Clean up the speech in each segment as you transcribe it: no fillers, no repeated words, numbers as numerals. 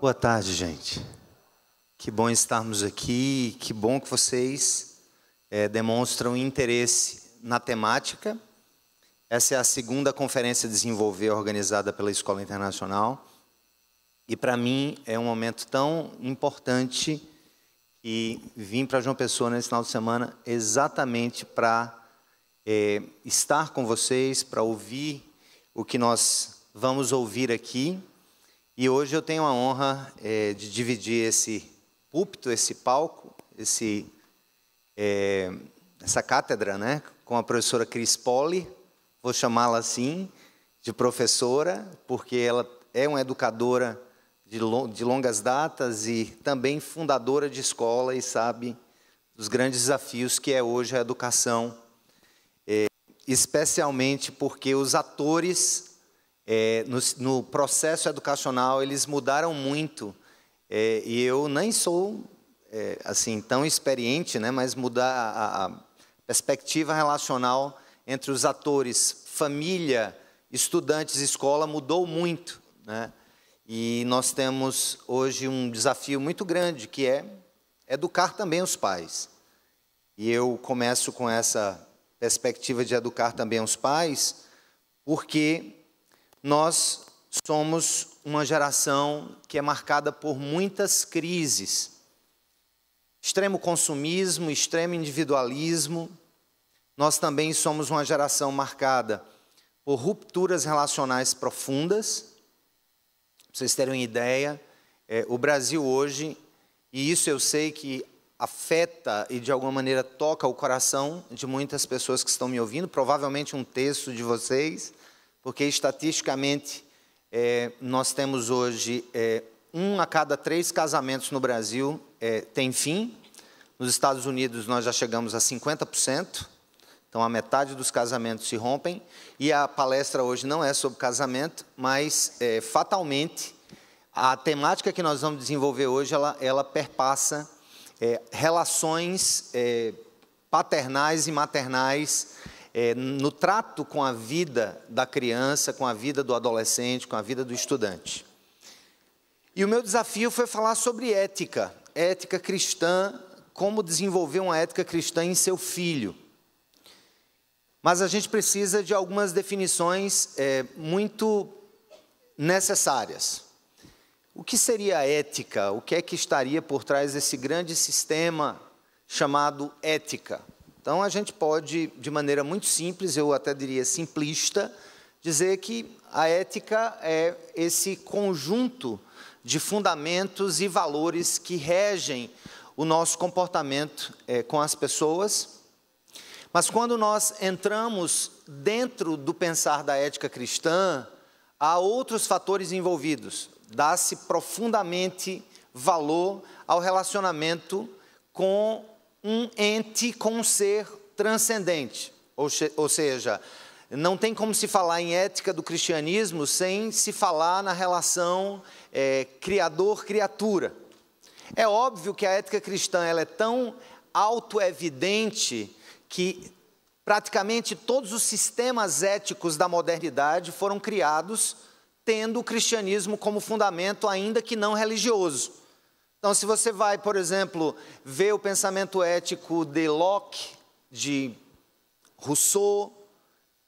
Boa tarde, gente. Que bom estarmos aqui, que bom que vocês demonstram interesse na temática. Essa é a segunda conferência Desenvolver organizada pela Escola Internacional. E para mim é um momento tão importante que vim para João Pessoa nesse final de semana exatamente para estar com vocês, para ouvir o que nós vamos ouvir aqui. E hoje eu tenho a honra de dividir esse púlpito, esse palco, essa cátedra, né, com a professora Cris Poli. Vou chamá-la assim, de professora, porque ela é uma educadora de longas datas e também fundadora de escola e sabe dos grandes desafios que é hoje a educação, especialmente porque os atores no processo educacional eles mudaram muito, e eu nem sou assim tão experiente, né, mas mudar a perspectiva relacional entre os atores, família, estudantes, escola, mudou muito, né? E nós temos hoje um desafio muito grande, que é educar também os pais. E eu começo com essa perspectiva de educar também os pais, porque nós somos uma geração que é marcada por muitas crises. Extremo consumismo, extremo individualismo. Nós também somos uma geração marcada por rupturas relacionais profundas. Para vocês terem uma ideia, o Brasil hoje, e isso eu sei que afeta e de alguma maneira toca o coração de muitas pessoas que estão me ouvindo, provavelmente um terço de vocês, porque estatisticamente nós temos hoje 1 a cada 3 casamentos no Brasil tem fim. Nos Estados Unidos nós já chegamos a 50%. Então, a metade dos casamentos se rompem, e a palestra hoje não é sobre casamento, mas, fatalmente, a temática que nós vamos desenvolver hoje, ela perpassa relações paternais e maternais no trato com a vida da criança, com a vida do adolescente, com a vida do estudante. E o meu desafio foi falar sobre ética cristã, como desenvolver uma ética cristã em seu filho. Mas a gente precisa de algumas definições muito necessárias. O que seria a ética? O que é que estaria por trás desse grande sistema chamado ética? Então, a gente pode, de maneira muito simples, eu até diria simplista, dizer que a ética é esse conjunto de fundamentos e valores que regem o nosso comportamento com as pessoas. Mas quando nós entramos dentro do pensar da ética cristã, há outros fatores envolvidos. Dá-se profundamente valor ao relacionamento com um ente, com um ser transcendente. Ou seja, não tem como se falar em ética do cristianismo sem se falar na relação criador-criatura. É óbvio que a ética cristã ela é tão autoevidente que praticamente todos os sistemas éticos da modernidade foram criados tendo o cristianismo como fundamento, ainda que não religioso. Então, se você vai, por exemplo, ver o pensamento ético de Locke, de Rousseau,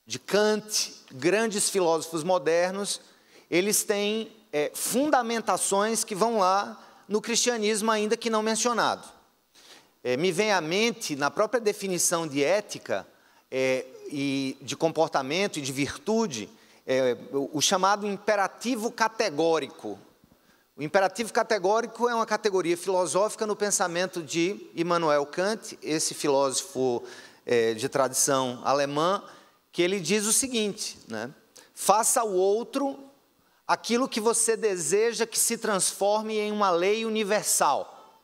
de Kant, grandes filósofos modernos, eles têm fundamentações que vão lá no cristianismo, ainda que não mencionado. Me vem à mente, na própria definição de ética e de comportamento e de virtude, o chamado imperativo categórico. O imperativo categórico é uma categoria filosófica no pensamento de Immanuel Kant, esse filósofo de tradição alemã, que ele diz o seguinte, né? Faça ao outro aquilo que você deseja que se transforme em uma lei universal.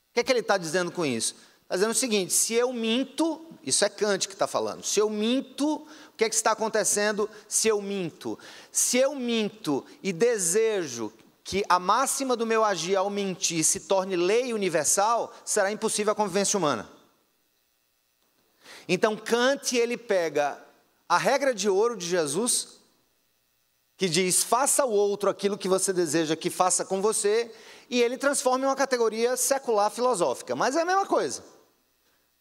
O que é que ele está dizendo com isso? Está dizendo o seguinte: se eu minto, isso é Kant que está falando, se eu minto, o que é que está acontecendo se eu minto? Se eu minto e desejo que a máxima do meu agir ao mentir se torne lei universal, será impossível a convivência humana. Então Kant ele pega a regra de ouro de Jesus que diz, faça ao outro aquilo que você deseja que faça com você, e ele transforma em uma categoria secular filosófica, mas é a mesma coisa.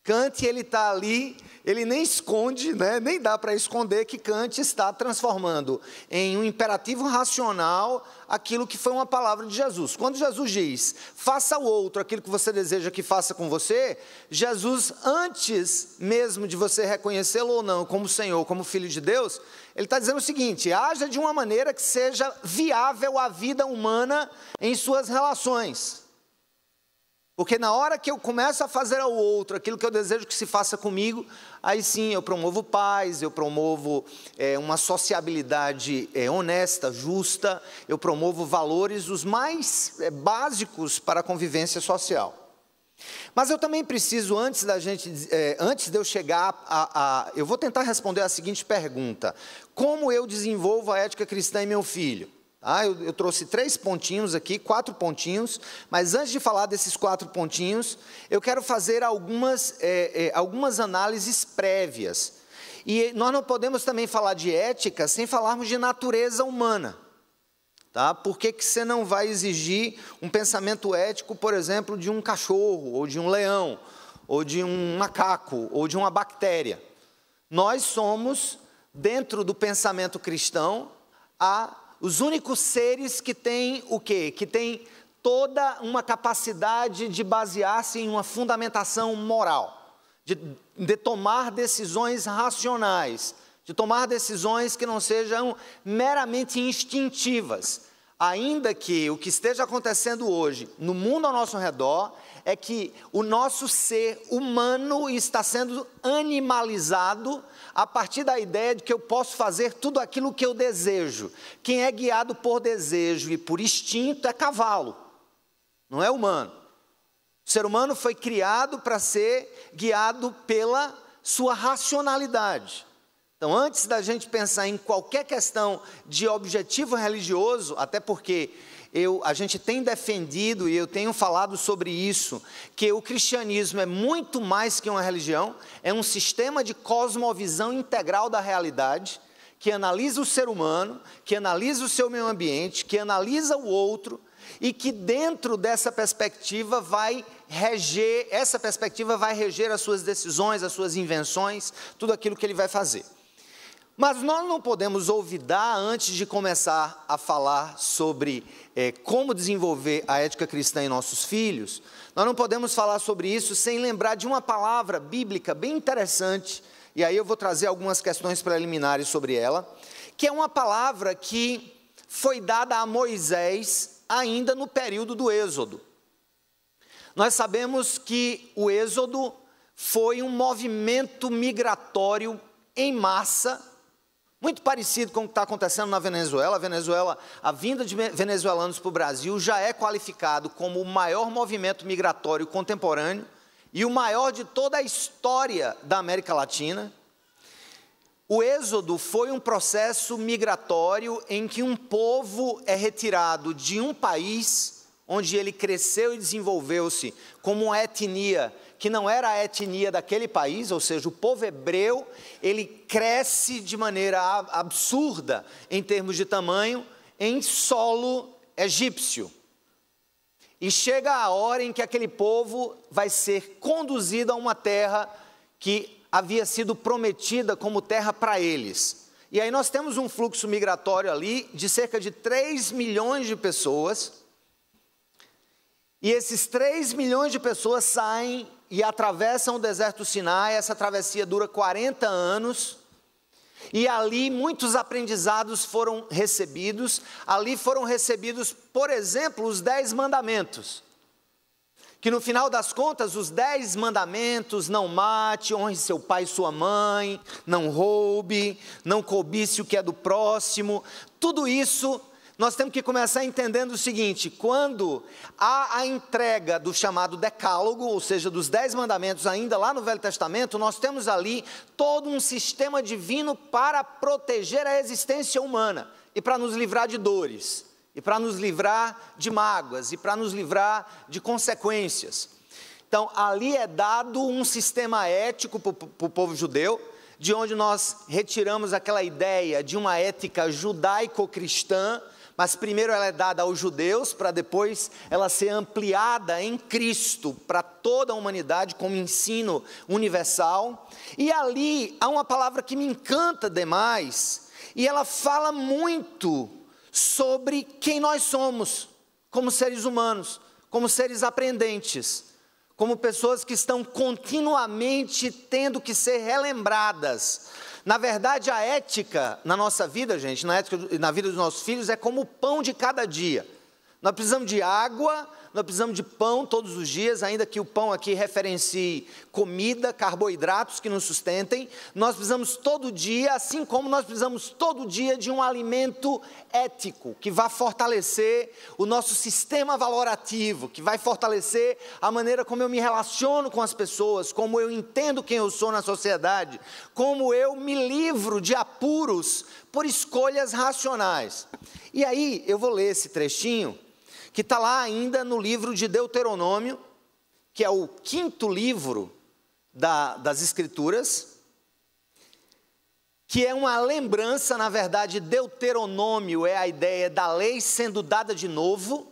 Kant, ele está ali, ele nem esconde, né? Nem dá para esconder que Kant está transformando em um imperativo racional aquilo que foi uma palavra de Jesus. Quando Jesus diz, faça ao outro aquilo que você deseja que faça com você, Jesus, antes mesmo de você reconhecê-lo ou não como Senhor, como Filho de Deus, ele está dizendo o seguinte, haja de uma maneira que seja viável a vida humana em suas relações. Porque na hora que eu começo a fazer ao outro aquilo que eu desejo que se faça comigo, aí sim eu promovo paz, eu promovo uma sociabilidade honesta, justa, eu promovo valores os mais básicos para a convivência social. Mas eu também preciso, antes de eu chegar eu vou tentar responder a seguinte pergunta: como eu desenvolvo a ética cristã em meu filho? Eu trouxe 3 pontinhos aqui, 4 pontinhos, mas antes de falar desses 4 pontinhos, eu quero fazer algumas análises prévias. E nós não podemos também falar de ética sem falarmos de natureza humana. Tá? Por que você não vai exigir um pensamento ético, por exemplo, de um cachorro, ou de um leão, ou de um macaco, ou de uma bactéria? Nós somos, dentro do pensamento cristão, os únicos seres que têm o quê? Que têm toda uma capacidade de basear-se em uma fundamentação moral, de tomar decisões racionais, de tomar decisões que não sejam meramente instintivas. Ainda que o que esteja acontecendo hoje no mundo ao nosso redor é que o nosso ser humano está sendo animalizado a partir da ideia de que eu posso fazer tudo aquilo que eu desejo. Quem é guiado por desejo e por instinto é cavalo, não é humano. O ser humano foi criado para ser guiado pela sua racionalidade. Então, antes da gente pensar em qualquer questão de objetivo religioso, até porque a gente tem defendido, e eu tenho falado sobre isso, que o cristianismo é muito mais que uma religião, é um sistema de cosmovisão integral da realidade, que analisa o ser humano, que analisa o seu meio ambiente, que analisa o outro, e que dentro dessa perspectiva vai reger as suas decisões, as suas invenções, tudo aquilo que ele vai fazer. Mas nós não podemos olvidar, antes de começar a falar sobre como desenvolver a ética cristã em nossos filhos, nós não podemos falar sobre isso sem lembrar de uma palavra bíblica bem interessante, e aí eu vou trazer algumas questões preliminares sobre ela, que é uma palavra que foi dada a Moisés ainda no período do Êxodo. Nós sabemos que o Êxodo foi um movimento migratório em massa, muito parecido com o que está acontecendo na Venezuela. A vinda de venezuelanos para o Brasil já é qualificado como o maior movimento migratório contemporâneo e o maior de toda a história da América Latina. O Êxodo foi um processo migratório em que um povo é retirado de um país onde ele cresceu e desenvolveu-se como uma etnia que não era a etnia daquele país, ou seja, o povo hebreu, ele cresce de maneira absurda em termos de tamanho em solo egípcio. E chega a hora em que aquele povo vai ser conduzido a uma terra que havia sido prometida como terra para eles. E aí nós temos um fluxo migratório ali de cerca de 3 milhões de pessoas, e esses 3 milhões de pessoas saem e atravessam o deserto do Sinai. Essa travessia dura 40 anos, e ali muitos aprendizados foram recebidos. Ali foram recebidos, por exemplo, os 10 mandamentos, que no final das contas, os 10 mandamentos: não mate, honre seu pai e sua mãe, não roube, não cobice o que é do próximo, tudo isso. Nós temos que começar entendendo o seguinte: quando há a entrega do chamado decálogo, ou seja, dos 10 mandamentos ainda lá no Velho Testamento, nós temos ali todo um sistema divino para proteger a existência humana, e para nos livrar de dores, e para nos livrar de mágoas, e para nos livrar de consequências. Então, ali é dado um sistema ético para o povo judeu, de onde nós retiramos aquela ideia de uma ética judaico-cristã, mas primeiro ela é dada aos judeus, para depois ela ser ampliada em Cristo para toda a humanidade como ensino universal. E ali há uma palavra que me encanta demais, e ela fala muito sobre quem nós somos, como seres humanos, como seres aprendentes, como pessoas que estão continuamente tendo que ser relembradas. Na verdade, a ética na nossa vida, gente, na vida dos nossos filhos, é como o pão de cada dia. Nós precisamos de água, nós precisamos de pão todos os dias, ainda que o pão aqui referencie comida, carboidratos que nos sustentem. Nós precisamos todo dia, assim como nós precisamos todo dia de um alimento ético, que vai fortalecer o nosso sistema valorativo, que vai fortalecer a maneira como eu me relaciono com as pessoas, como eu entendo quem eu sou na sociedade, como eu me livro de apuros por escolhas racionais. E aí, eu vou ler esse trechinho, que está lá ainda no livro de Deuteronômio, que é o 5º livro das Escrituras, que é uma lembrança, na verdade, Deuteronômio é a ideia da lei sendo dada de novo, ou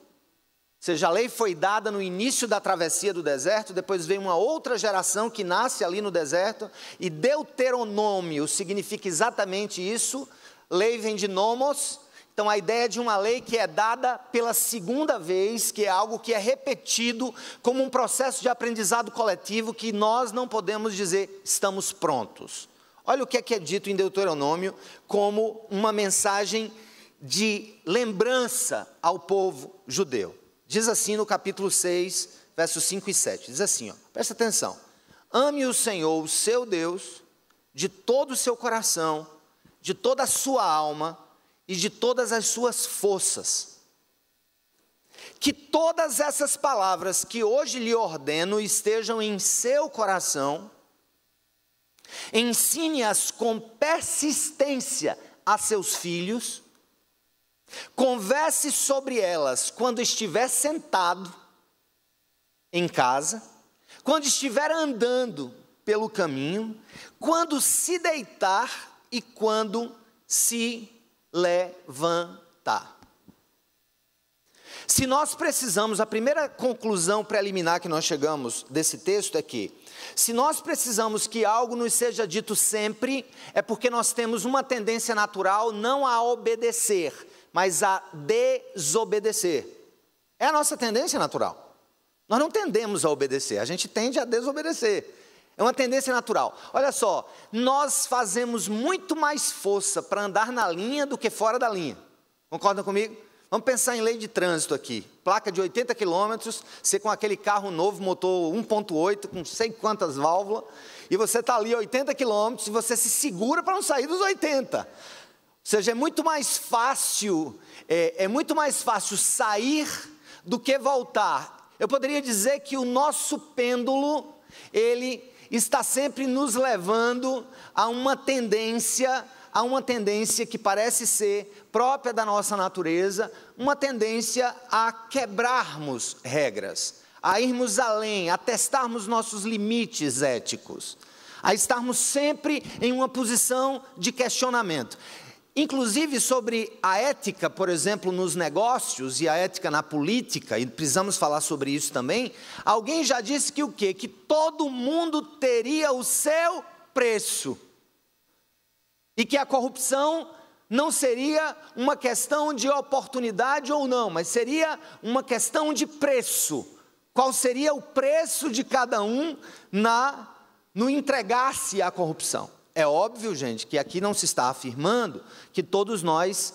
seja, a lei foi dada no início da travessia do deserto, depois veio uma outra geração que nasce ali no deserto, e Deuteronômio significa exatamente isso, lei vem de nomos. Então, a ideia de uma lei que é dada pela segunda vez, que é algo que é repetido como um processo de aprendizado coletivo, que nós não podemos dizer, estamos prontos. Olha o que é dito em Deuteronômio como uma mensagem de lembrança ao povo judeu. Diz assim no capítulo 6, versos 5 e 7, diz assim, presta atenção. Ame o Senhor, o seu Deus, de todo o seu coração, de toda a sua alma, e de todas as suas forças. Que todas essas palavras que hoje lhe ordeno estejam em seu coração, ensine-as com persistência a seus filhos, converse sobre elas quando estiver sentado em casa, quando estiver andando pelo caminho, quando se deitar e quando se levantar. Se nós precisamos, a primeira conclusão preliminar que nós chegamos desse texto é que, se nós precisamos que algo nos seja dito sempre, é porque nós temos uma tendência natural não a obedecer, mas a desobedecer. É a nossa tendência natural. Nós não tendemos a obedecer, a gente tende a desobedecer. É uma tendência natural. Olha só, nós fazemos muito mais força para andar na linha do que fora da linha. Concordam comigo? Vamos pensar em lei de trânsito aqui. Placa de 80 quilômetros, você com aquele carro novo, motor 1.8, com não sei quantas válvulas, e você está ali 80 quilômetros, e você se segura para não sair dos 80. Ou seja, é muito mais fácil sair do que voltar. Eu poderia dizer que o nosso pêndulo, ele está sempre nos levando a uma tendência que parece ser própria da nossa natureza, uma tendência a quebrarmos regras, a irmos além, a testarmos nossos limites éticos, a estarmos sempre em uma posição de questionamento. Inclusive sobre a ética, por exemplo, nos negócios e a ética na política, e precisamos falar sobre isso também, alguém já disse que o quê? Que todo mundo teria o seu preço. E que a corrupção não seria uma questão de oportunidade ou não, mas seria uma questão de preço. Qual seria o preço de cada um no entregar-se à corrupção? É óbvio, gente, que aqui não se está afirmando que todos nós,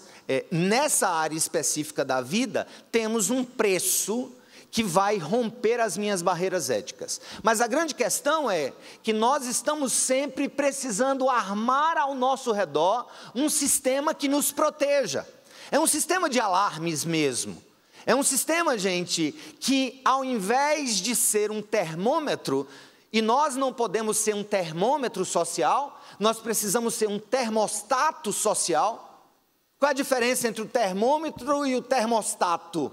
nessa área específica da vida, temos um preço que vai romper as minhas barreiras éticas. Mas a grande questão é que nós estamos sempre precisando armar ao nosso redor um sistema que nos proteja. É um sistema de alarmes mesmo. É um sistema, gente, que ao invés de ser um termômetro, e nós não podemos ser um termômetro social, nós precisamos ser um termostato social. Qual é a diferença entre o termômetro e o termostato?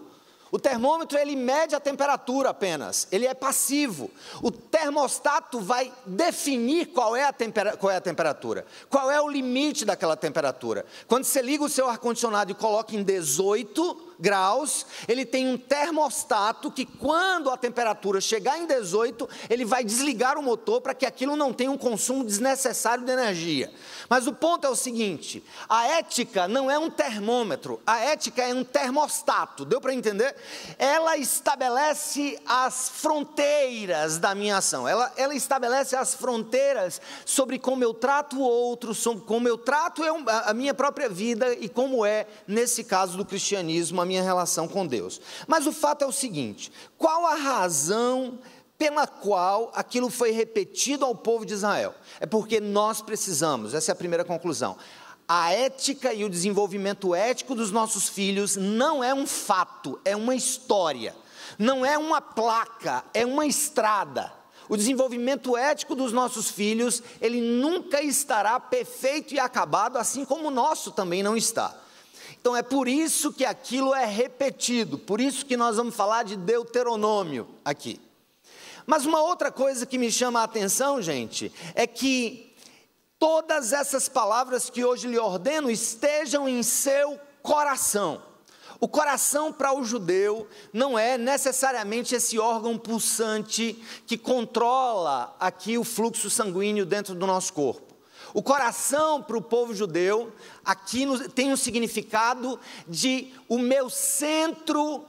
O termômetro, ele mede a temperatura apenas, ele é passivo. O termostato vai definir qual é a temperatura, qual é o limite daquela temperatura. Quando você liga o seu ar-condicionado e coloca em 18 graus, ele tem um termostato que, quando a temperatura chegar em 18, ele vai desligar o motor para que aquilo não tenha um consumo desnecessário de energia. Mas o ponto é o seguinte: a ética não é um termômetro, a ética é um termostato, deu para entender? Ela estabelece as fronteiras da minha ação, ela estabelece as fronteiras sobre como eu trato o outro, sobre como eu trato a minha própria vida e como é, nesse caso do cristianismo, a minha relação com Deus. Mas o fato é o seguinte: qual a razão pela qual aquilo foi repetido ao povo de Israel? É porque nós precisamos, essa é a primeira conclusão. A ética e o desenvolvimento ético dos nossos filhos não é um fato, é uma história. Não é uma placa, é uma estrada. O desenvolvimento ético dos nossos filhos, ele nunca estará perfeito e acabado, assim como o nosso também não está. Então é por isso que aquilo é repetido, por isso que nós vamos falar de Deuteronômio aqui. Mas uma outra coisa que me chama a atenção, gente, é que todas essas palavras que hoje lhe ordeno estejam em seu coração. O coração para o judeu não é necessariamente esse órgão pulsante que controla aqui o fluxo sanguíneo dentro do nosso corpo. O coração para o povo judeu aqui tem um significado de o meu centro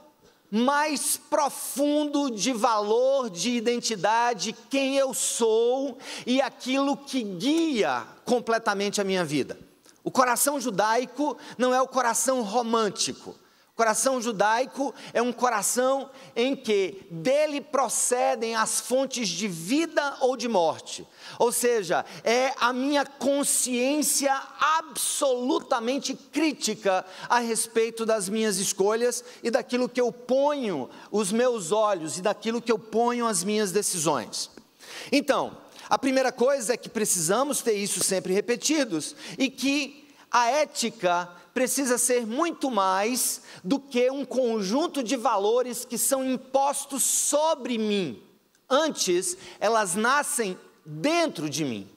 mais profundo de valor, de identidade, quem eu sou e aquilo que guia completamente a minha vida. O coração judaico não é o coração romântico. O coração judaico é um coração em que dele procedem as fontes de vida ou de morte. Ou seja, é a minha consciência absolutamente crítica a respeito das minhas escolhas e daquilo que eu ponho os meus olhos e daquilo que eu ponho as minhas decisões. Então, a primeira coisa é que precisamos ter isso sempre repetidos e que a ética precisa ser muito mais do que um conjunto de valores que são impostos sobre mim. Antes, elas nascem dentro de mim.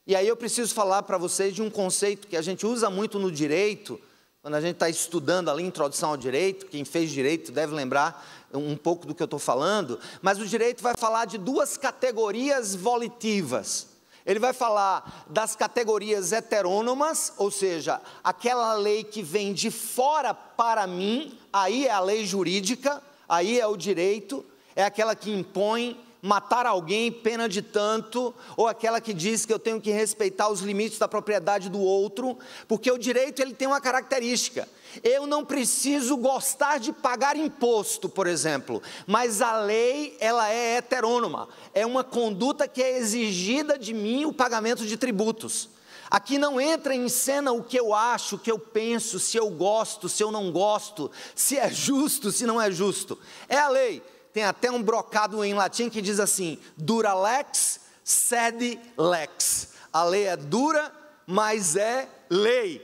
E aí eu preciso falar para vocês de um conceito que a gente usa muito no direito, quando a gente está estudando ali introdução ao direito. Quem fez direito deve lembrar um pouco do que eu estou falando, mas o direito vai falar de duas categorias volitivas. Ele vai falar das categorias heterônomas, ou seja, aquela lei que vem de fora para mim, aí é a lei jurídica, aí é o direito, é aquela que impõe matar alguém, pena de tanto, ou aquela que diz que eu tenho que respeitar os limites da propriedade do outro, porque o direito ele tem uma característica: eu não preciso gostar de pagar imposto, por exemplo, mas a lei ela é heterônoma, é uma conduta que é exigida de mim o pagamento de tributos. Aqui não entra em cena o que eu acho, o que eu penso, se eu gosto, se eu não gosto, se é justo, se não é justo, é a lei. Tem até um brocado em latim que diz assim: dura lex, sed lex. A lei é dura, mas é lei.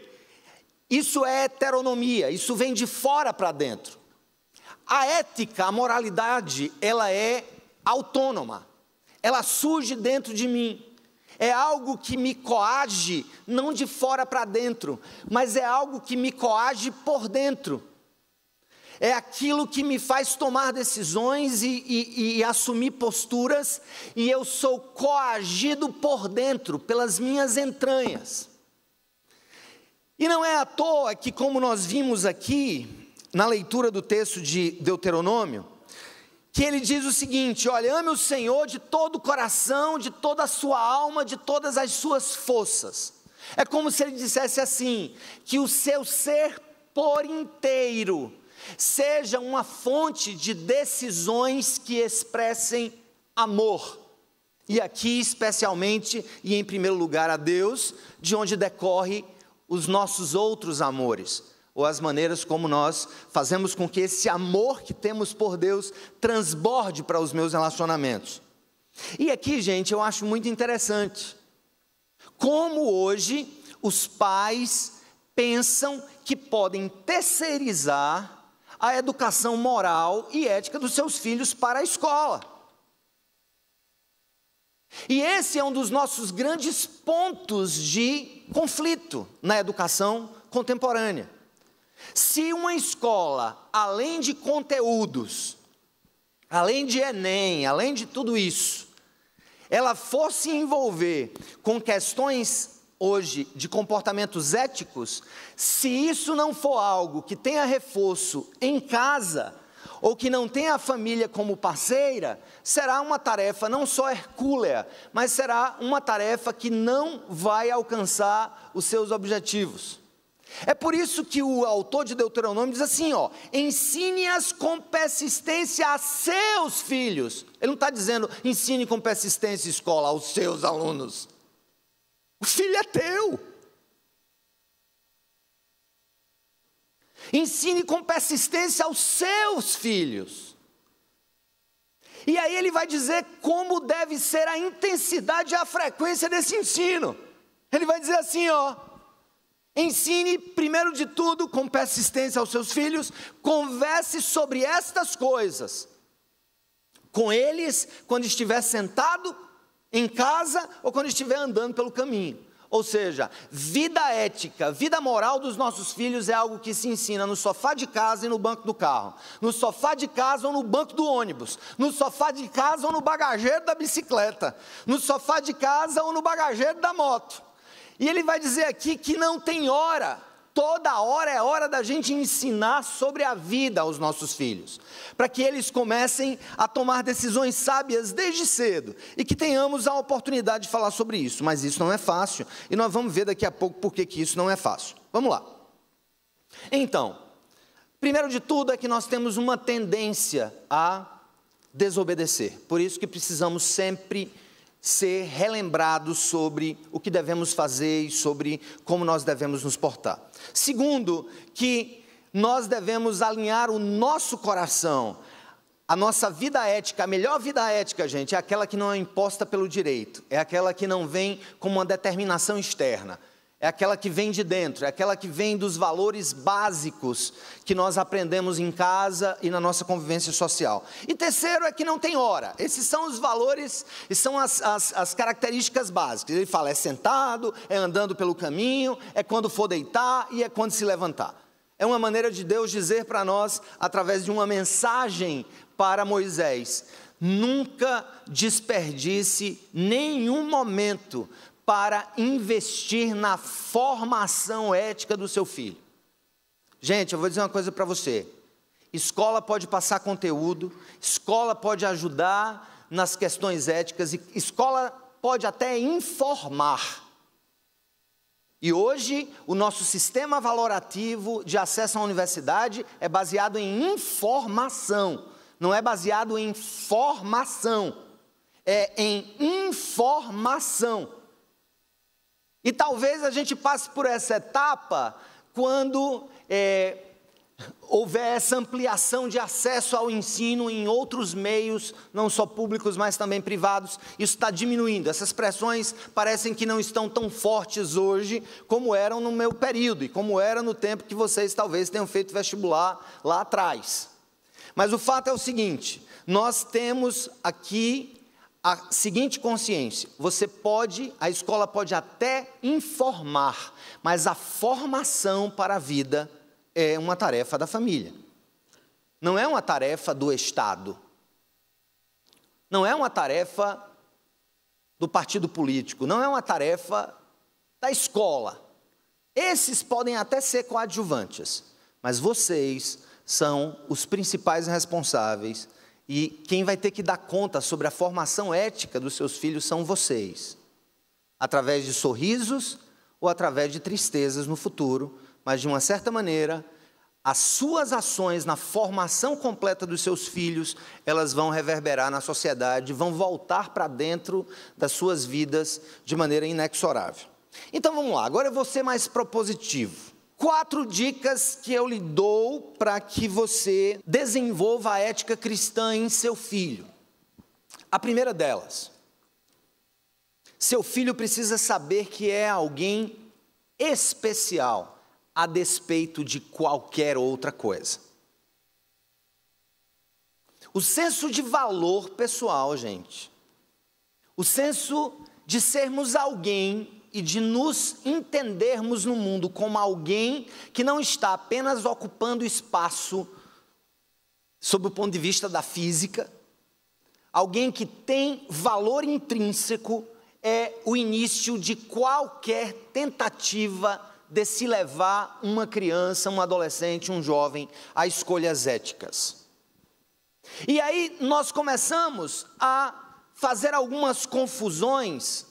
Isso é heteronomia, isso vem de fora para dentro. A ética, a moralidade, ela é autônoma. Ela surge dentro de mim. É algo que me coage, não de fora para dentro, mas é algo que me coage por dentro. É aquilo que me faz tomar decisões e assumir posturas, e eu sou coagido por dentro, pelas minhas entranhas. E não é à toa que, como nós vimos aqui, na leitura do texto de Deuteronômio, que ele diz o seguinte: olha, ame o Senhor de todo o coração, de toda a sua alma, de todas as suas forças. É como se ele dissesse assim, que o seu ser por inteiro seja uma fonte de decisões que expressem amor. E aqui especialmente e em primeiro lugar a Deus, de onde decorre os nossos outros amores, ou as maneiras como nós fazemos com que esse amor que temos por Deus transborde para os meus relacionamentos. E aqui, gente, eu acho muito interessante como hoje os pais pensam que podem terceirizar a educação moral e ética dos seus filhos para a escola. E esse é um dos nossos grandes pontos de conflito na educação contemporânea. Se uma escola, além de conteúdos, além de Enem, além de tudo isso, ela fosse envolver com questões hoje de comportamentos éticos, se isso não for algo que tenha reforço em casa, ou que não tenha a família como parceira, será uma tarefa não só hercúlea, mas será uma tarefa que não vai alcançar os seus objetivos. É por isso que o autor de Deuteronômio diz assim, ensine-as com persistência a seus filhos. Ele não está dizendo, ensine com persistência, escola, aos seus alunos. O filho é teu. Ensine com persistência aos seus filhos. E aí ele vai dizer como deve ser a intensidade e a frequência desse ensino. Ele vai dizer assim, ensine primeiro de tudo com persistência aos seus filhos, converse sobre estas coisas com eles quando estiver sentado em casa ou quando estiver andando pelo caminho. Ou seja, vida ética, vida moral dos nossos filhos é algo que se ensina no sofá de casa e no banco do carro, no sofá de casa ou no banco do ônibus, no sofá de casa ou no bagageiro da bicicleta, no sofá de casa ou no bagageiro da moto. E ele vai dizer aqui que não tem hora, toda hora é hora da gente ensinar sobre a vida aos nossos filhos, para que eles comecem a tomar decisões sábias desde cedo, e que tenhamos a oportunidade de falar sobre isso, mas isso não é fácil, e nós vamos ver daqui a pouco por que isso não é fácil. Vamos lá. Então, primeiro de tudo é que nós temos uma tendência a desobedecer, por isso que precisamos sempre ser relembrados sobre o que devemos fazer e sobre como nós devemos nos portar. Segundo, que nós devemos alinhar o nosso coração, a nossa vida ética. A melhor vida ética, gente, é aquela que não é imposta pelo direito, é aquela que não vem com uma determinação externa, é aquela que vem de dentro, é aquela que vem dos valores básicos que nós aprendemos em casa e na nossa convivência social. E terceiro é que não tem hora. Esses são os valores e são as características básicas. Ele fala, é sentado, é andando pelo caminho, é quando for deitar e é quando se levantar. É uma maneira de Deus dizer para nós, através de uma mensagem para Moisés, nunca desperdice nenhum momento para investir na formação ética do seu filho. Gente, eu vou dizer uma coisa para você. Escola pode passar conteúdo, escola pode ajudar nas questões éticas, e escola pode até informar. E hoje, o nosso sistema valorativo de acesso à universidade é baseado em informação, não é baseado em formação, é em informação. E talvez a gente passe por essa etapa quando houver essa ampliação de acesso ao ensino em outros meios, não só públicos, mas também privados. Isso está diminuindo. Essas pressões parecem que não estão tão fortes hoje como eram no meu período e como era no tempo que vocês talvez tenham feito vestibular lá atrás. Mas o fato é o seguinte, nós temos aqui a seguinte consciência, a escola pode até informar, mas a formação para a vida é uma tarefa da família. Não é uma tarefa do Estado. Não é uma tarefa do partido político, não é uma tarefa da escola. Esses podem até ser coadjuvantes, mas vocês são os principais responsáveis. E quem vai ter que dar conta sobre a formação ética dos seus filhos são vocês. Através de sorrisos ou através de tristezas no futuro, mas de uma certa maneira, as suas ações na formação completa dos seus filhos, elas vão reverberar na sociedade, vão voltar para dentro das suas vidas de maneira inexorável. Então vamos lá, agora eu vou ser mais propositivo. 4 dicas que eu lhe dou para que você desenvolva a ética cristã em seu filho. A primeira delas, seu filho precisa saber que é alguém especial, a despeito de qualquer outra coisa. O senso de valor pessoal, gente. O senso de sermos alguém e de nos entendermos no mundo como alguém que não está apenas ocupando espaço sob o ponto de vista da física, alguém que tem valor intrínseco, é o início de qualquer tentativa de se levar uma criança, um adolescente, um jovem a escolhas éticas. E aí nós começamos a fazer algumas confusões,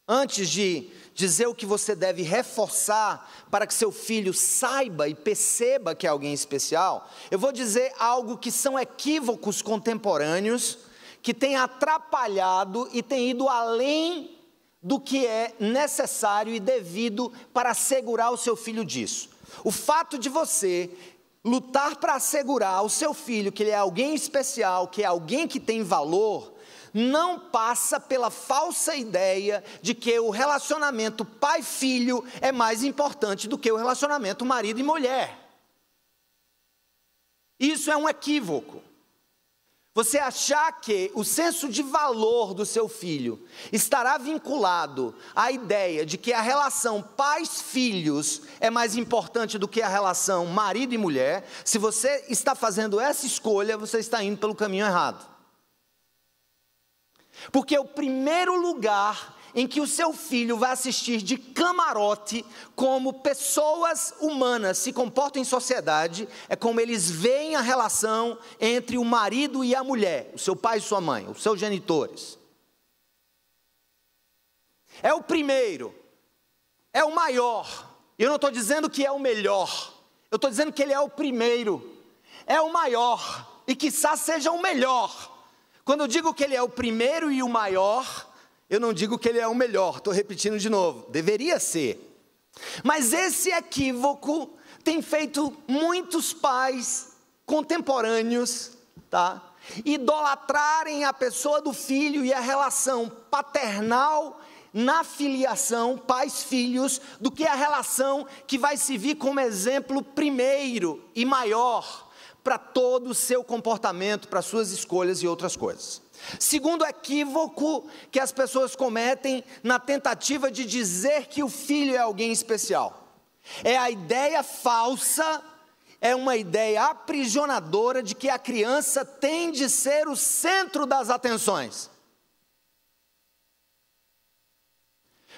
antes de dizer o que você deve reforçar para que seu filho saiba e perceba que é alguém especial. Eu vou dizer algo que são equívocos contemporâneos, que tem atrapalhado e tem ido além do que é necessário e devido para assegurar o seu filho disso. O fato de você lutar para assegurar ao seu filho que ele é alguém especial, que é alguém que tem valor, não passa pela falsa ideia de que o relacionamento pai-filho é mais importante do que o relacionamento marido e mulher. Isso é um equívoco. Você achar que o senso de valor do seu filho estará vinculado à ideia de que a relação pais-filhos é mais importante do que a relação marido e mulher, se você está fazendo essa escolha, você está indo pelo caminho errado. Porque o primeiro lugar em que o seu filho vai assistir de camarote como pessoas humanas se comportam em sociedade, é como eles veem a relação entre o marido e a mulher, o seu pai e sua mãe, os seus genitores. É o primeiro, é o maior. Eu não estou dizendo que é o melhor, eu estou dizendo que ele é o primeiro, é o maior e quiçá seja o melhor. Quando eu digo que ele é o primeiro e o maior, eu não digo que ele é o melhor, estou repetindo de novo, deveria ser. Mas esse equívoco tem feito muitos pais contemporâneos, idolatrarem a pessoa do filho e a relação paternal na filiação, pais-filhos, do que a relação que vai servir como exemplo primeiro e maior para todo o seu comportamento, para suas escolhas e outras coisas. Segundo equívoco que as pessoas cometem na tentativa de dizer que o filho é alguém especial. É a ideia falsa, é uma ideia aprisionadora de que a criança tem de ser o centro das atenções.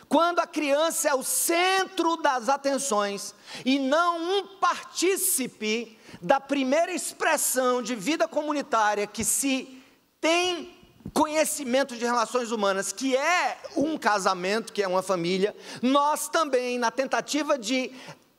Quando a criança é o centro das atenções e não um partícipe da primeira expressão de vida comunitária que se tem conhecimento de relações humanas, que é um casamento, que é uma família, nós também, na tentativa de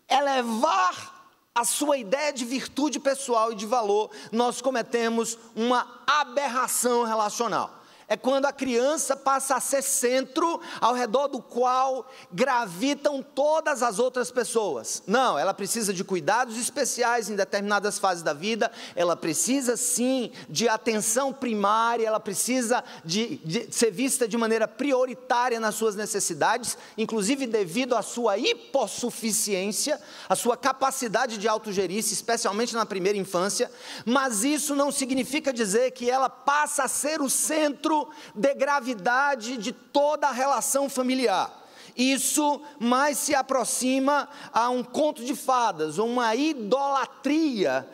elevar a sua ideia de virtude pessoal e de valor, nós cometemos uma aberração relacional. É quando a criança passa a ser centro ao redor do qual gravitam todas as outras pessoas. Não, ela precisa de cuidados especiais em determinadas fases da vida, ela precisa sim de atenção primária, ela precisa de ser vista de maneira prioritária nas suas necessidades, inclusive devido à sua hipossuficiência, à sua capacidade de autogerir-se, especialmente na primeira infância, mas isso não significa dizer que ela passa a ser o centro de gravidade de toda a relação familiar. Isso mais se aproxima a um conto de fadas, ou uma idolatria,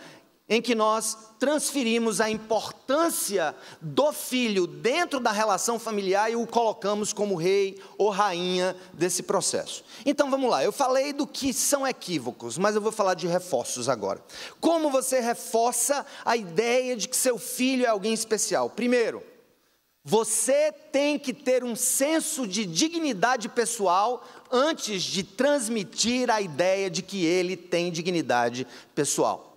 em que nós transferimos a importância do filho dentro da relação familiar e o colocamos como rei ou rainha desse processo. Então vamos lá, eu falei do que são equívocos, mas eu vou falar de reforços agora. Como você reforça a ideia de que seu filho é alguém especial? Primeiro, você tem que ter um senso de dignidade pessoal antes de transmitir a ideia de que ele tem dignidade pessoal.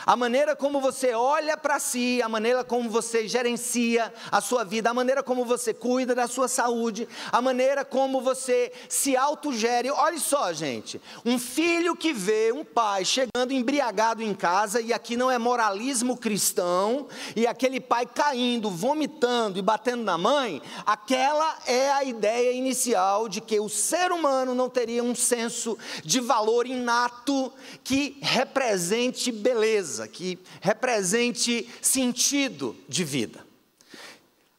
A maneira como você olha para si, a maneira como você gerencia a sua vida, a maneira como você cuida da sua saúde, a maneira como você se autogere. Olha só, gente, um filho que vê um pai chegando embriagado em casa, e aqui não é moralismo cristão, e aquele pai caindo, vomitando e batendo na mãe, aquela é a ideia inicial de que o ser humano não teria um senso de valor inato que represente beleza. beleza, que represente sentido de vida.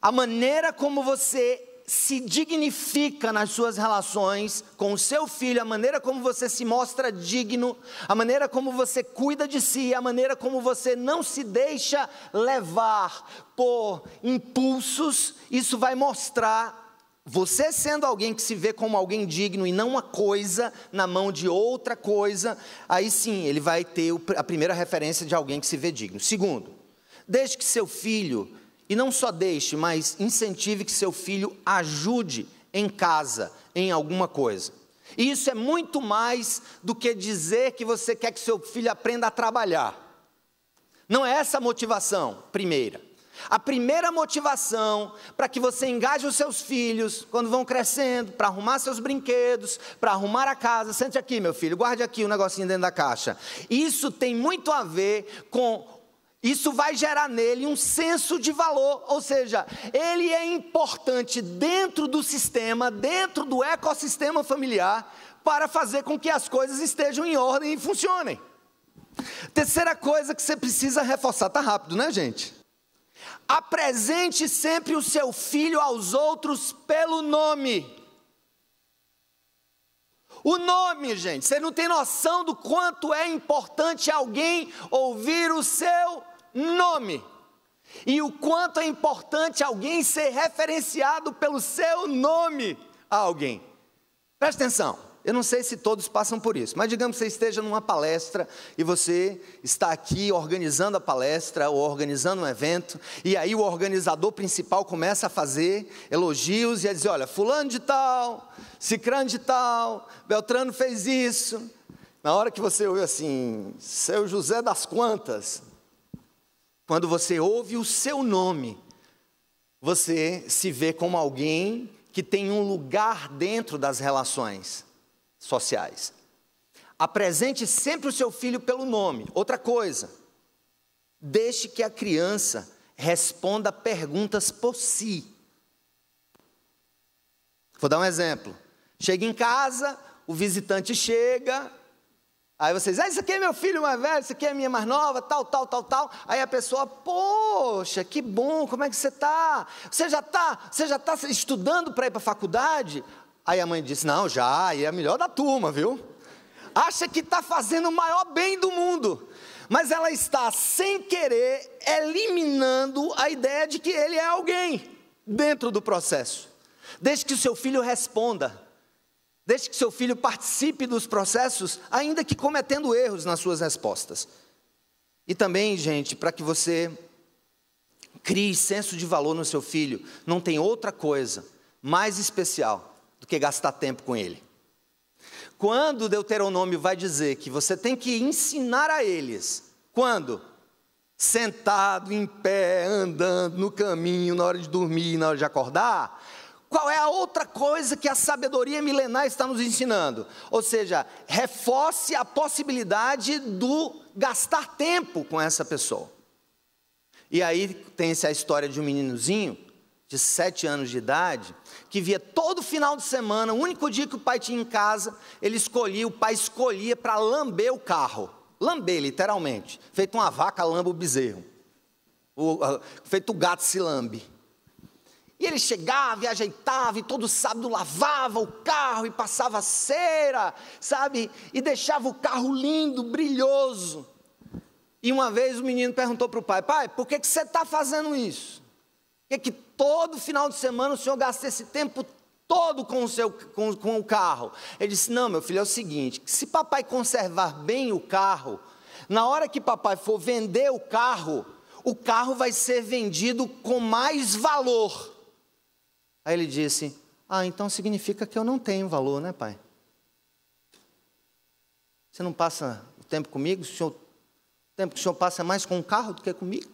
A maneira como você se dignifica nas suas relações com o seu filho, a maneira como você se mostra digno, a maneira como você cuida de si, a maneira como você não se deixa levar por impulsos, isso vai mostrar você sendo alguém que se vê como alguém digno e não uma coisa na mão de outra coisa. Aí sim, ele vai ter a primeira referência de alguém que se vê digno. Segundo, deixe que seu filho, e não só deixe, mas incentive que seu filho ajude em casa, em alguma coisa. E isso é muito mais do que dizer que você quer que seu filho aprenda a trabalhar. Não é essa a motivação primeira. A primeira motivação para que você engaje os seus filhos, quando vão crescendo, para arrumar seus brinquedos, para arrumar a casa. Sente aqui, meu filho, guarde aqui o negocinho dentro da caixa. Isso tem muito a ver com... Isso vai gerar nele um senso de valor, ou seja, ele é importante dentro do sistema, dentro do ecossistema familiar, para fazer com que as coisas estejam em ordem e funcionem. Terceira coisa que você precisa reforçar, tá rápido, né, gente? Apresente sempre o seu filho aos outros pelo nome. O nome, gente, você não tem noção do quanto é importante alguém ouvir o seu nome. E o quanto é importante alguém ser referenciado pelo seu nome a alguém. Presta atenção. Eu não sei se todos passam por isso, mas digamos que você esteja numa palestra e você está aqui organizando a palestra ou organizando um evento, e aí o organizador principal começa a fazer elogios e a dizer, olha, fulano de tal, cicrano de tal, Beltrano fez isso. Na hora que você ouve assim, seu José das Quantas, quando você ouve o seu nome, você se vê como alguém que tem um lugar dentro das relações sociais. Apresente sempre o seu filho pelo nome. Outra coisa, deixe que a criança responda perguntas por si. Vou dar um exemplo. Chega em casa, o visitante chega, aí vocês, esse aqui é meu filho mais velho, esse aqui é minha mais nova, tal. Aí a pessoa, poxa, que bom, como é que você está? Você já está estudando para ir para a faculdade? Aí a mãe disse, não, já, e é a melhor da turma, viu? Acha que está fazendo o maior bem do mundo, mas ela está, sem querer, eliminando a ideia de que ele é alguém dentro do processo. Deixe que o seu filho responda, deixe que seu filho participe dos processos, ainda que cometendo erros nas suas respostas. E também, gente, para que você crie senso de valor no seu filho, não tem outra coisa mais especial do que gastar tempo com ele. Quando o Deuteronômio vai dizer que você tem que ensinar a eles, quando? Sentado, em pé, andando, no caminho, na hora de dormir, na hora de acordar, qual é a outra coisa que a sabedoria milenar está nos ensinando? Ou seja, reforce a possibilidade do gastar tempo com essa pessoa. E aí tem-se a história de um meninozinho, de 7 anos de idade, que via todo final de semana, o único dia que o pai tinha em casa, o pai escolhia para lamber o carro. Lamber, literalmente. Feito uma vaca lamba o bezerro. Feito o gato se lambe. E ele chegava e ajeitava, e todo sábado lavava o carro, e passava cera, sabe? E deixava o carro lindo, brilhoso. E uma vez o menino perguntou para o pai, pai, por que você está fazendo isso? Por que todo final de semana o senhor gasta esse tempo todo com o carro? Ele disse, não, meu filho, é o seguinte, se papai conservar bem o carro, na hora que papai for vender o carro vai ser vendido com mais valor. Aí ele disse, então significa que eu não tenho valor, né, pai? Você não passa o tempo comigo? O tempo que o senhor passa é mais com o carro do que comigo?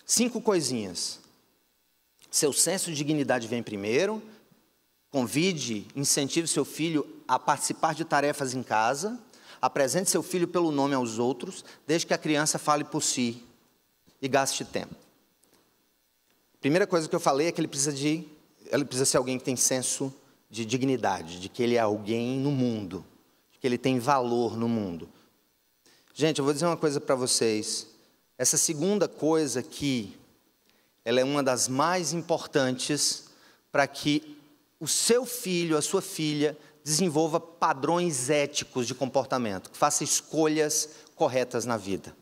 5 coisinhas. Seu senso de dignidade vem primeiro. Convide, incentive seu filho a participar de tarefas em casa. Apresente seu filho pelo nome aos outros. Desde que a criança fale por si e gaste tempo. Primeira coisa que eu falei é que ele precisa ser alguém que tem senso de dignidade, de que ele é alguém no mundo, que ele tem valor no mundo. Gente, eu vou dizer uma coisa para vocês. Essa segunda coisa aqui, ela é uma das mais importantes para que o seu filho, a sua filha, desenvolva padrões éticos de comportamento, faça escolhas corretas na vida.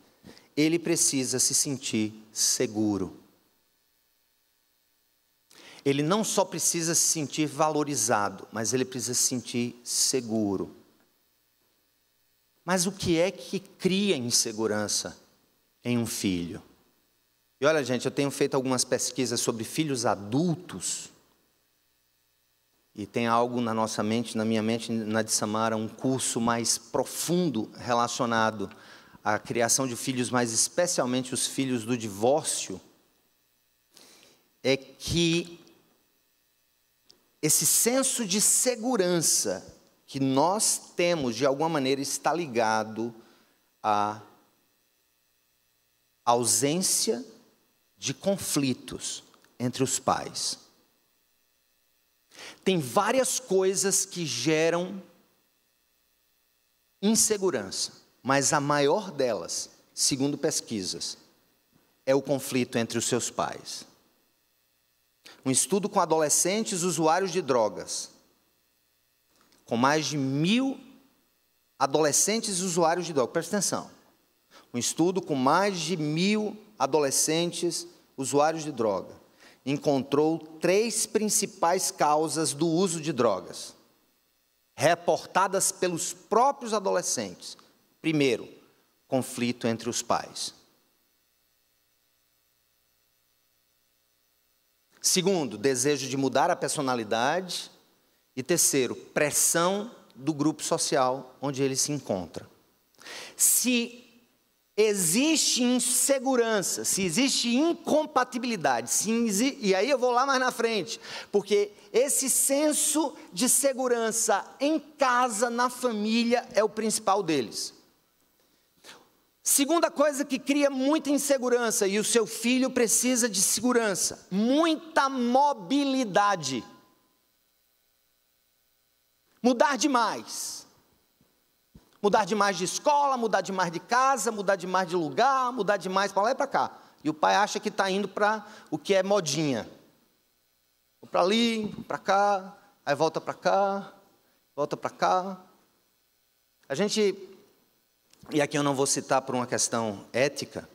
Ele precisa se sentir seguro. Ele não só precisa se sentir valorizado, mas ele precisa se sentir seguro. Mas o que é que cria insegurança em um filho? E olha, gente, eu tenho feito algumas pesquisas sobre filhos adultos, e tem algo na nossa mente, na minha mente, na de Samara, um curso mais profundo relacionado à criação de filhos, mas especialmente os filhos do divórcio, é que esse senso de segurança que nós temos, de alguma maneira, está ligado à ausência de conflitos entre os pais. Tem várias coisas que geram insegurança, mas a maior delas, segundo pesquisas, é o conflito entre os seus pais. Um estudo com adolescentes usuários de drogas, com mais de 1.000 adolescentes usuários de drogas, presta atenção. Um estudo com mais de 1.000 adolescentes usuários de droga encontrou 3 principais causas do uso de drogas, reportadas pelos próprios adolescentes. Primeiro, conflito entre os pais. Segundo, desejo de mudar a personalidade. E terceiro, pressão do grupo social onde ele se encontra. Se existe insegurança, se existe incompatibilidade, e aí eu vou lá mais na frente, porque esse senso de segurança em casa, na família, é o principal deles. Segunda coisa que cria muita insegurança, e o seu filho precisa de segurança, muita mobilidade. Mudar demais. Mudar demais de escola, mudar demais de casa, mudar demais de lugar, mudar demais para lá e para cá. E o pai acha que está indo para o que é modinha. Vou para ali, para cá, aí volta para cá, volta para cá. A gente, e aqui eu não vou citar por uma questão ética,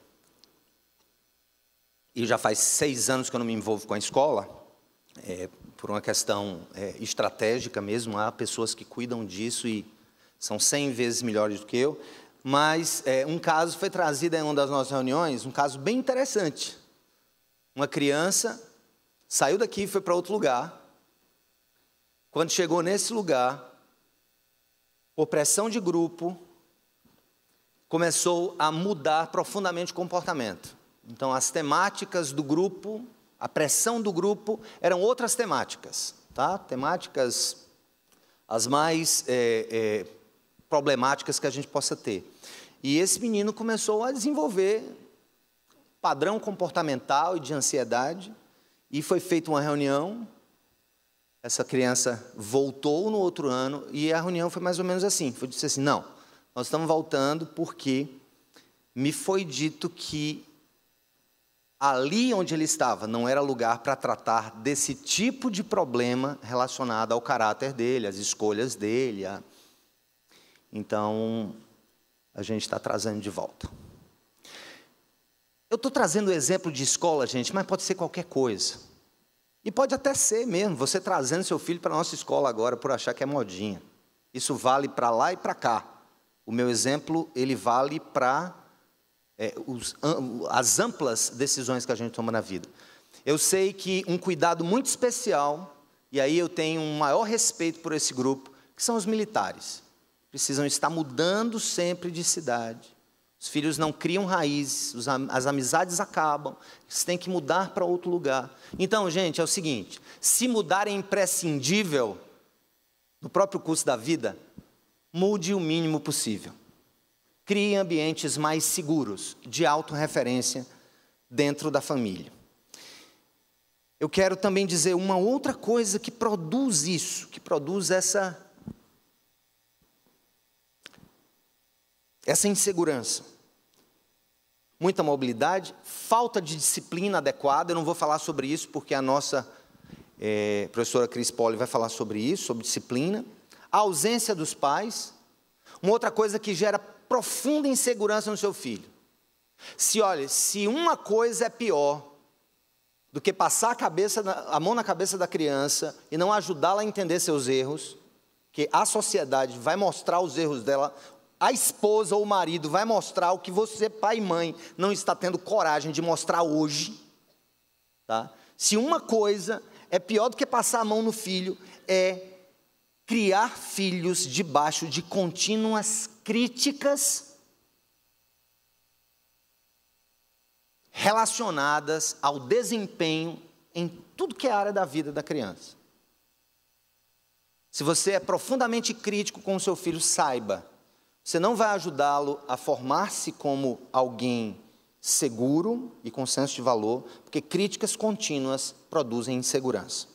e já faz 6 anos que eu não me envolvo com a escola, por uma questão estratégica mesmo, há pessoas que cuidam disso e são 100 vezes melhores do que eu, mas um caso foi trazido em uma das nossas reuniões, um caso bem interessante. Uma criança saiu daqui e foi para outro lugar. Quando chegou nesse lugar, por pressão de grupo, começou a mudar profundamente o comportamento. Então, as temáticas do grupo, a pressão do grupo, eram outras temáticas, tá? Temáticas as mais problemáticas que a gente possa ter. E esse menino começou a desenvolver padrão comportamental e de ansiedade, e foi feita uma reunião. Essa criança voltou no outro ano, e a reunião foi mais ou menos assim. Foi disse assim: não, nós estamos voltando porque me foi dito que ali onde ele estava não era lugar para tratar desse tipo de problema relacionado ao caráter dele, às escolhas dele. Então, a gente está trazendo de volta. Eu estou trazendo o exemplo de escola, gente, mas pode ser qualquer coisa. E pode até ser mesmo, você trazendo seu filho para a nossa escola agora por achar que é modinha. Isso vale para lá e para cá. O meu exemplo, ele vale para as amplas decisões que a gente toma na vida. Eu sei que um cuidado muito especial, e aí eu tenho um maior respeito por esse grupo, que são os militares. Precisam estar mudando sempre de cidade. Os filhos não criam raízes, as amizades acabam, eles têm que mudar para outro lugar. Então, gente, é o seguinte: se mudar é imprescindível no próprio curso da vida, mude o mínimo possível. Crie ambientes mais seguros, de autorreferência dentro da família. Eu quero também dizer uma outra coisa que produz isso, que produz essa essa insegurança. Muita mobilidade, falta de disciplina adequada. Eu não vou falar sobre isso porque a nossa professora Cris Poli vai falar sobre isso, sobre disciplina. A ausência dos pais. Uma outra coisa que gera profunda insegurança no seu filho. Se uma coisa é pior do que passar a mão na cabeça da criança e não ajudá-la a entender seus erros, que a sociedade vai mostrar os erros dela, a esposa ou o marido vai mostrar o que você, pai e mãe, não está tendo coragem de mostrar hoje. Tá? Se uma coisa é pior do que passar a mão no filho, é criar filhos debaixo de contínuas críticas relacionadas ao desempenho em tudo que é a área da vida da criança. Se você é profundamente crítico com o seu filho, saiba, você não vai ajudá-lo a formar-se como alguém seguro e com senso de valor, porque críticas contínuas produzem insegurança.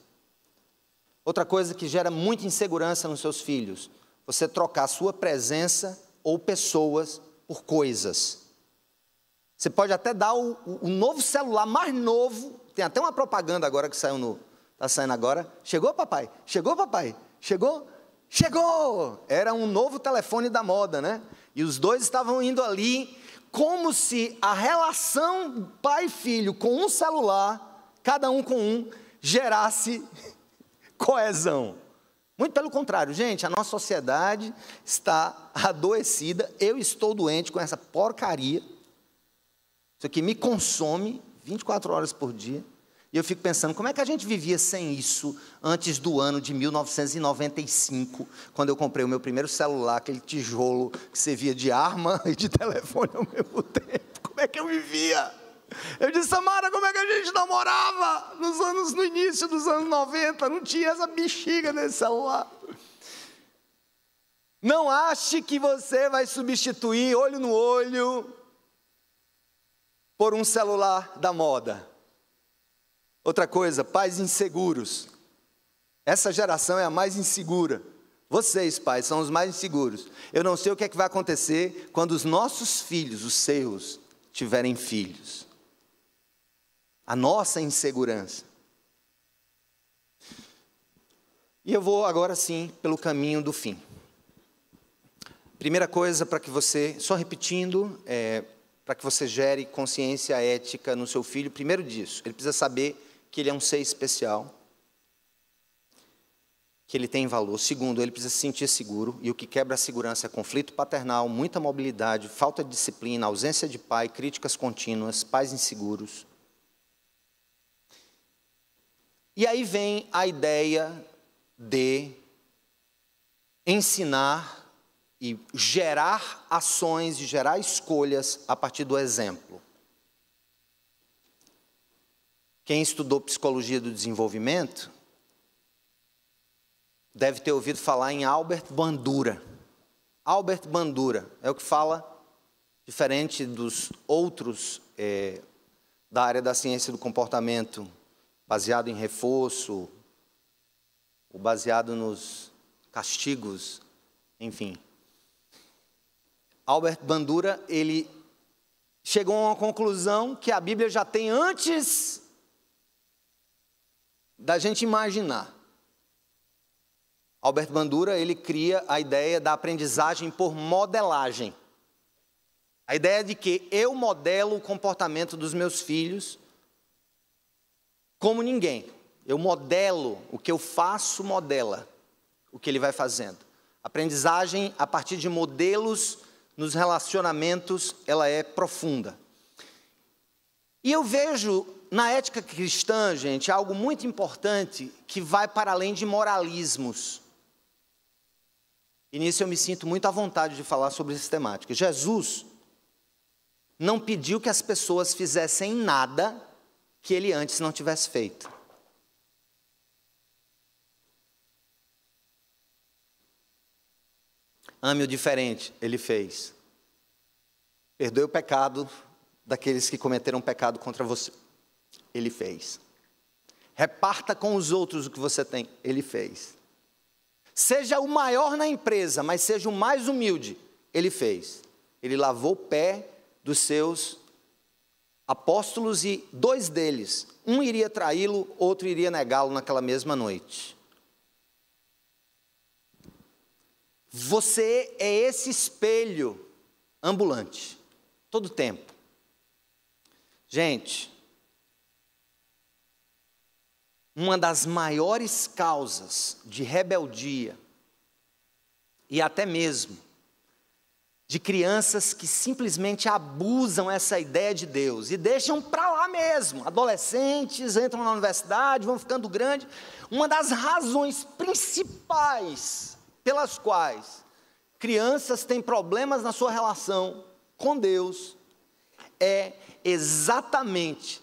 Outra coisa que gera muita insegurança nos seus filhos, você trocar sua presença ou pessoas por coisas. Você pode até dar o novo celular mais novo, tem até uma propaganda agora que saiu está saindo agora. Chegou, papai? Chegou, papai? Chegou? Chegou! Era um novo telefone da moda, né? E os dois estavam indo ali, como se a relação pai e filho com um celular, cada um com um, gerasse coesão. Muito pelo contrário, gente, a nossa sociedade está adoecida, eu estou doente com essa porcaria. Isso aqui me consome 24 horas por dia. E eu fico pensando, como é que a gente vivia sem isso antes do ano de 1995, quando eu comprei o meu primeiro celular, aquele tijolo que servia de arma e de telefone ao mesmo tempo. Como é que eu vivia? Eu disse, Samara, como é que a gente namorava no início dos anos 90? Não tinha essa bexiga nesse celular. Não ache que você vai substituir olho no olho por um celular da moda. Outra coisa, pais inseguros. Essa geração é a mais insegura. Vocês, pais, são os mais inseguros. Eu não sei o que é que vai acontecer quando os nossos filhos, os seus, tiverem filhos. A nossa insegurança. E eu vou agora sim pelo caminho do fim. Primeira coisa para que você, só repetindo, para que você gere consciência ética no seu filho, primeiro disso, ele precisa saber que ele é um ser especial, que ele tem valor. Segundo, ele precisa se sentir seguro, e o que quebra a segurança é conflito paternal, muita mobilidade, falta de disciplina, ausência de pai, críticas contínuas, pais inseguros. E aí vem a ideia de ensinar e gerar ações, e gerar escolhas a partir do exemplo. Quem estudou psicologia do desenvolvimento deve ter ouvido falar em Albert Bandura. Albert Bandura é o que fala, diferente dos outros da área da ciência do comportamento, baseado em reforço, ou baseado nos castigos, enfim. Albert Bandura, ele chegou a uma conclusão que a Bíblia já tem antes da gente imaginar. Albert Bandura, ele cria a ideia da aprendizagem por modelagem. A ideia de que eu modelo o comportamento dos meus filhos como ninguém. Eu modelo, o que eu faço modela o que ele vai fazendo. Aprendizagem a partir de modelos nos relacionamentos, ela é profunda. E eu vejo na ética cristã, gente, algo muito importante que vai para além de moralismos. E nisso eu me sinto muito à vontade de falar sobre essa temática. Jesus não pediu que as pessoas fizessem nada que ele antes não tivesse feito. Ame o diferente, ele fez. Perdoe o pecado daqueles que cometeram pecado contra você. Ele fez. Reparta com os outros o que você tem. Ele fez. Seja o maior na empresa, mas seja o mais humilde. Ele fez. ele lavou o pé dos seus apóstolos e 2 deles, um iria traí-lo, outro iria negá-lo naquela mesma noite. Você é esse espelho ambulante, todo tempo. Gente, uma das maiores causas de rebeldia e até mesmo de crianças que simplesmente abusam essa ideia de Deus e deixam para lá mesmo. Adolescentes entram na universidade, vão ficando grandes. Uma das razões principais pelas quais crianças têm problemas na sua relação com Deus é exatamente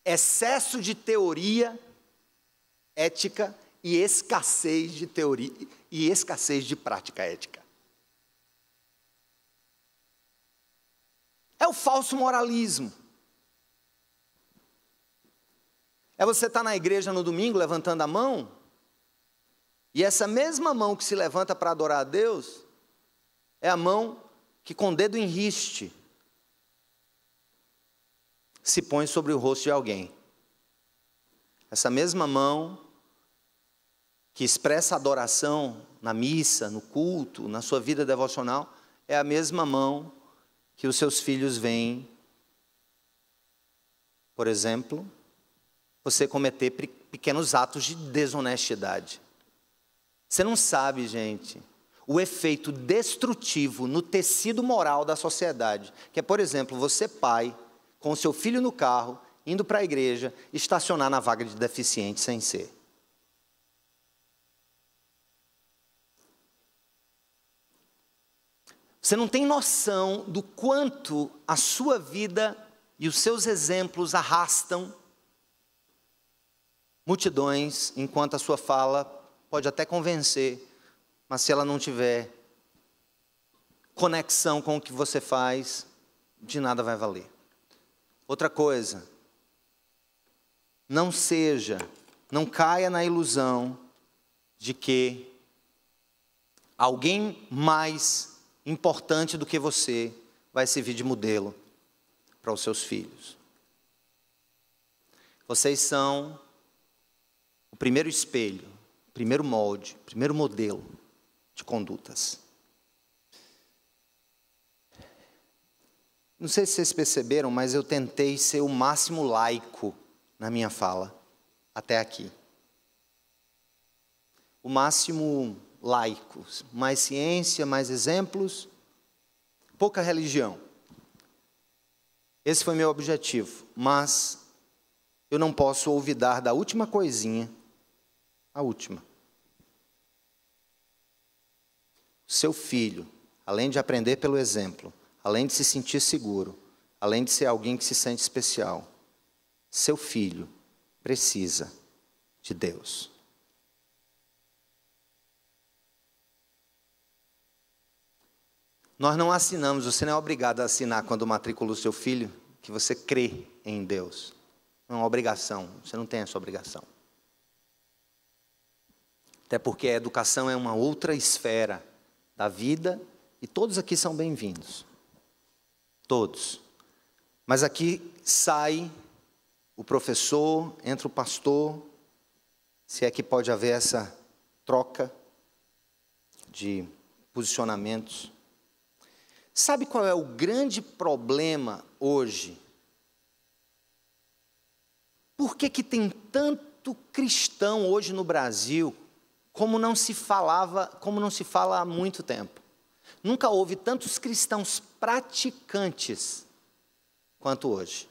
excesso de teoria ética e escassez de teoria e escassez de prática ética. É o falso moralismo. É você estar na igreja no domingo levantando a mão, e essa mesma mão que se levanta para adorar a Deus, é a mão que com o dedo em riste se põe sobre o rosto de alguém. Essa mesma mão que expressa adoração na missa, no culto, na sua vida devocional, é a mesma mão que os seus filhos veem, por exemplo, você cometer pequenos atos de desonestidade. Você não sabe, gente, o efeito destrutivo no tecido moral da sociedade, que é, por exemplo, você pai, com o seu filho no carro, indo para a igreja, estacionar na vaga de deficiente sem ser. Você não tem noção do quanto a sua vida e os seus exemplos arrastam multidões, enquanto a sua fala pode até convencer, mas se ela não tiver conexão com o que você faz, de nada vai valer. Outra coisa, não caia na ilusão de que alguém mais importante do que você vai servir de modelo para os seus filhos. Vocês são o primeiro espelho, o primeiro molde, o primeiro modelo de condutas. Não sei se vocês perceberam, mas eu tentei ser o máximo laico na minha fala, até aqui. O máximo laico, mais ciência, mais exemplos, pouca religião. Esse foi meu objetivo, mas eu não posso olvidar da última coisinha, a última. Seu filho, além de aprender pelo exemplo, além de se sentir seguro, além de ser alguém que se sente especial, seu filho precisa de Deus. Nós não assinamos, você não é obrigado a assinar quando matricula o seu filho, que você crê em Deus. Não é uma obrigação, você não tem essa obrigação. Até porque a educação é uma outra esfera da vida e todos aqui são bem-vindos. Todos. Mas aqui sai o professor, entra o pastor, se é que pode haver essa troca de posicionamentos. Sabe qual é o grande problema hoje? Por que tem tanto cristão hoje no Brasil, como não se fala há muito tempo? Nunca houve tantos cristãos praticantes quanto hoje.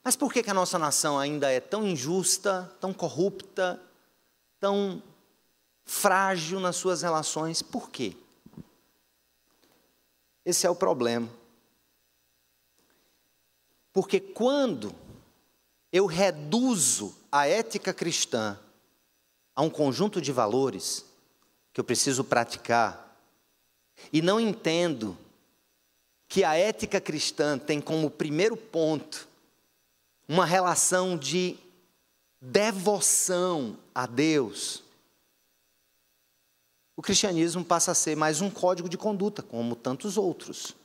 Mas por que a nossa nação ainda é tão injusta, tão corrupta, tão frágil nas suas relações? Por quê? Esse é o problema. Porque quando eu reduzo a ética cristã a um conjunto de valores que eu preciso praticar, e não entendo que a ética cristã tem como primeiro ponto uma relação de devoção a Deus, o cristianismo passa a ser mais um código de conduta, como tantos outros.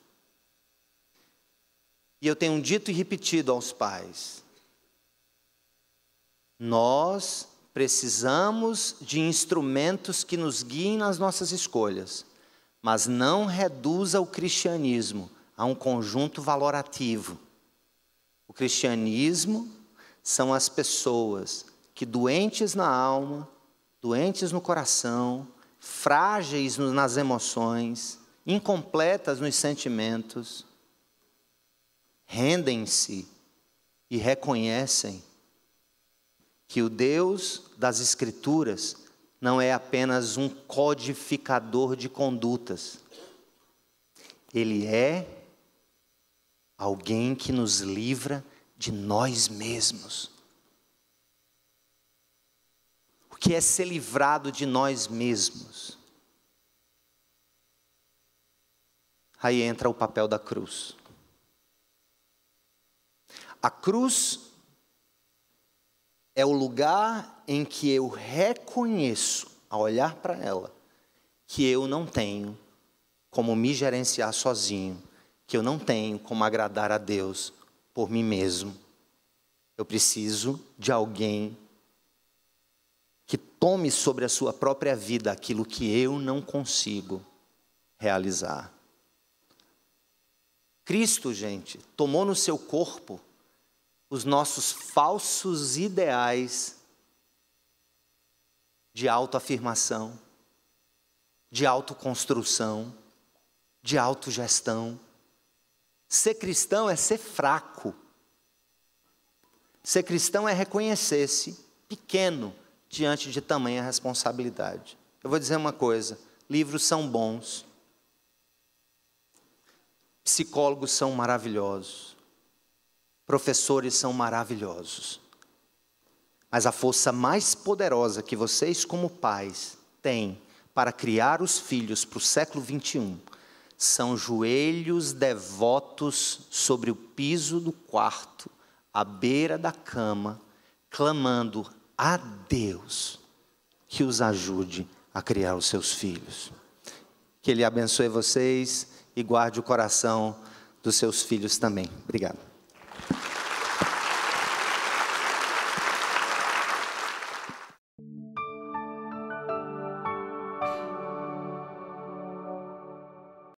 E eu tenho dito e repetido aos pais: nós precisamos de instrumentos que nos guiem nas nossas escolhas, mas não reduza o cristianismo a um conjunto valorativo. O cristianismo são as pessoas que, doentes na alma, doentes no coração, frágeis nas emoções, incompletas nos sentimentos, rendem-se e reconhecem que o Deus das Escrituras não é apenas um codificador de condutas. Ele é alguém que nos livra de nós mesmos. O que é ser livrado de nós mesmos? Aí entra o papel da cruz. A cruz é o lugar em que eu reconheço, ao olhar para ela, que eu não tenho como me gerenciar sozinho, que eu não tenho como agradar a Deus por mim mesmo. Eu preciso de alguém que tome sobre a sua própria vida aquilo que eu não consigo realizar. Cristo, gente, tomou no seu corpo os nossos falsos ideais de autoafirmação, de autoconstrução, de autogestão. Ser cristão é ser fraco. Ser cristão é reconhecer-se pequeno diante de tamanha responsabilidade. Eu vou dizer uma coisa: livros são bons, psicólogos são maravilhosos, professores são maravilhosos, mas a força mais poderosa que vocês como pais têm para criar os filhos para o século 21 são joelhos devotos sobre o piso do quarto, à beira da cama, clamando a Deus que os ajude a criar os seus filhos. Que Ele abençoe vocês e guarde o coração dos seus filhos também. Obrigado.